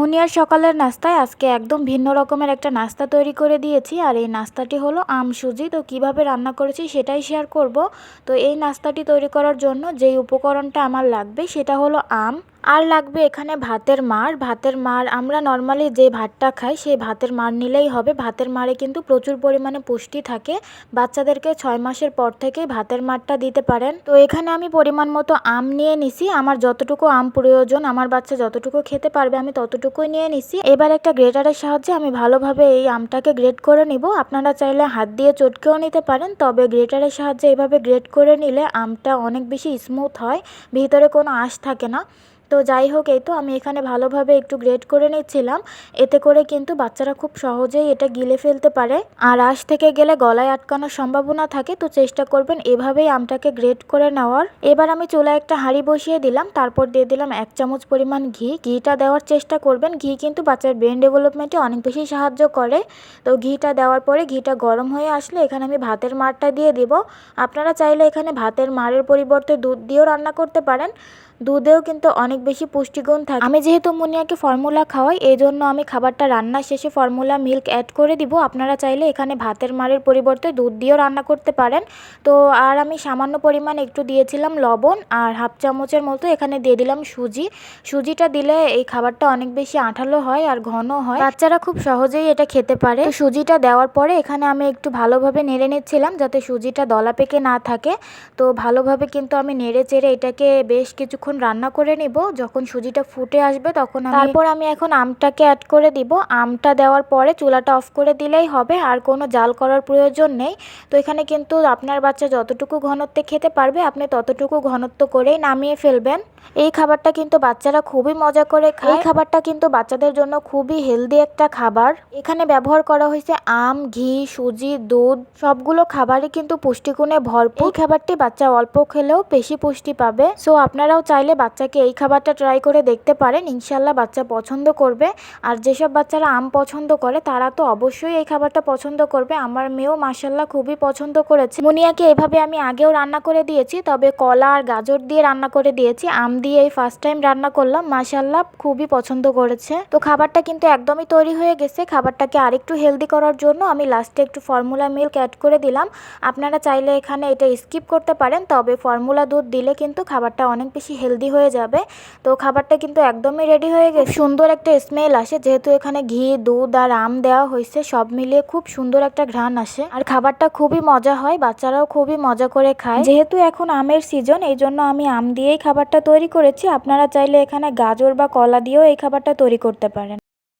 Meunière সকালের নাস্তায় আজকে একদম ভিন্ন রকমের একটা নাস্তা তৈরি করে দিয়েছি। আর এই নাস্তাটি হলো আম সুজি। তো কিভাবে রান্না করেছি সেটাই শেয়ার করব। তো এই নাস্তাটি তৈরি করার জন্য যেই উপকরণটা আমার লাগবে সেটা হলো আম, আর লাগবে এখানে ভাতের মাড়। ভাতের মাড় আমরা নর্মালি যে ভাতটা খাই সেই ভাতের মাড় নিলেই হবে। ভাতের মাড়ে কিন্তু প্রচুর পরিমাণে পুষ্টি থাকে। বাচ্চাদেরকে 6 মাসের পর থেকেই ভাতের মাড়টা দিতে পারেন। তো এখানে আমি পরিমাণ মতো আম নিয়ে নিছি। আমার যতটুকু আম প্রয়োজন, আমার বাচ্চা যতটুকু খেতে পারবে আমি ততটুকুই নিয়ে নিছি। এবার একটা গ্রেটারের সাহায্যে আমি ভালোভাবে এই আমটাকে গ্রেট করে নিব। আপনারা চাইলে হাত দিয়ে চটকেও নিতে পারেন, তবে গ্রেটারের সাহায্যে এভাবে গ্রেট করে নিলে আমটা অনেক বেশি স্মুথ হয়, ভিতরে কোনো আঁশ থাকে না। তো যাই হোক, এই তো আমি এখানে ভালোভাবে একটু গ্রেট করে নিচ্ছিলাম। এতে করে কিন্তু বাচ্চারা খুব সহজেই এটা গিলে ফেলতে পারে, আর আঁশ থেকে গেলে গলায় আটকানোর সম্ভাবনা থাকে। তো চেষ্টা করবেন এভাবেই আমটাকে গ্রেট করে নেওয়ার। এবার আমি চুলায় একটা হাঁড়ি বসিয়ে দিলাম, তারপর দিয়ে দিলাম 1 চামচ পরিমাণ ঘি। ঘিটা দেওয়ার চেষ্টা করবেন, ঘি কিন্তু বাচ্চার ব্রেন ডেভেলপমেন্টে অনেক বেশি সাহায্য করে। তো ঘিটা দেওয়ার পরে ঘিটা গরম হয়ে আসলে এখানে আমি ভাতের মাড়টা দিয়ে দিব। আপনারা চাইলে এখানে ভাতের মাড়ের পরিবর্তে দুধ দিয়েও রান্না করতে পারেন। দুধেও কিন্তু অনেক বেশি পুষ্টিগুণ থাকে। আমি যেহেতু মুনিয়াকে ফর্মুলা খাওয়াই, এই জন্য আমি খাবারটা রান্নার শেষে ফর্মুলা মিল্ক অ্যাড করে দিব। আপনারা চাইলে এখানে ভাতের মাড়ের পরিবর্তে দুধ দিয়েও রান্না করতে পারেন। তো আর আমি সামান্য পরিমাণ একটু দিয়েছিলাম লবণ, আর হাফ চামচের মতো এখানে দিয়ে দিলাম সুজি। সুজিটা দিলে এই খাবারটা অনেক বেশি আঠালো হয় আর ঘন হয়, বাচ্চারা খুব সহজেই এটা খেতে পারে। তো সুজিটা দেওয়ার পরে এখানে আমি একটু ভালোভাবে নেড়ে নিচ্ছিলাম যাতে সুজিটা দলা পেকে না থাকে। তো ভালোভাবে কিন্তু আমি নেড়ে চেড়ে এটাকে বেশ কিছুক্ষণ রান্না করে নিব। যখন সুজিটা ফুটে আসবে তখন তারপর আমি এখন আমটাকে অ্যাড করে দিব। আমটা দেওয়ার পরে চুলাটা অফ করে দিলেই হবে, আর কোনো জাল করার প্রয়োজন নেই। তো এখানে কিন্তু আপনার বাচ্চা যতটুকু ঘনত্বে খেতে পারবে আপনি ততটুকু ঘনত্ব করেই নামিয়ে ফেলবেন। এই খাবারটা কিন্তু বাচ্চারা খুবই মজা করে খায়। এই খাবারটা কিন্তু বাচ্চাদের জন্য খুবই হেলদি একটা খাবার। এখানে ব্যবহার করা হয়েছে আম, ঘি, সুজি, দুধ, সবগুলো খাবারই কিন্তু পুষ্টিগুণে ভরপুর। এই খাবারটি বাচ্চা অল্প খেলেও বেশি পুষ্টি পাবে। সো আপনারাও চাইলে বাচ্চাকে এই খাবারটা ট্রাই করে দেখতে পারেন, ইনশাল্লাহ বাচ্চা পছন্দ করবে। আর যেসব বাচ্চারা আম পছন্দ করে তারা তো অবশ্যই এই খাবারটা পছন্দ করবে। আমার মেয়েও মাশাল্লাহ খুবই পছন্দ করেছে। মুনিয়াকে এভাবে আমি আগেও রান্না করে দিয়েছি, তবে কলা আর গাজর দিয়ে রান্না করে দিয়েছি। আম দিয়ে এই ফার্স্ট টাইম রান্না করলাম, মাশাল্লাহ খুবই পছন্দ করেছে। তো খাবারটা কিন্তু একদমই তৈরি হয়ে গেছে। খাবারটাকে আরেকটু হেলদি করার জন্য আমি লাস্টে একটু ফর্মুলা মিল্ক অ্যাড করে দিলাম। আপনারা চাইলে এখানে এটা স্কিপ করতে পারেন, তবে ফর্মুলা দুধ দিলে কিন্তু খাবারটা অনেক বেশি হেলদি হয়ে যাবে। তো খাবারটা কিন্তু একদমই রেডি হয়ে গেছে। সুন্দর একটা স্মেল আসে, যেহেতু এখানে ঘি, দুধ আর আম দেওয়া হয়েছে, সব মিলিয়ে খুব সুন্দর একটা ঘ্রাণ আসে। আর খাবারটা খুবই মজা হয়, বাচ্চারাও খুবই মজা করে খায়। যেহেতু এখন আমের সিজন, এই জন্য আমি আম দিয়েই খাবারটা তৈরি করেছি। আপনারা চাইলে এখানে গাজর বা কলা দিয়েও এই খাবারটা তৈরি করতে পারেন।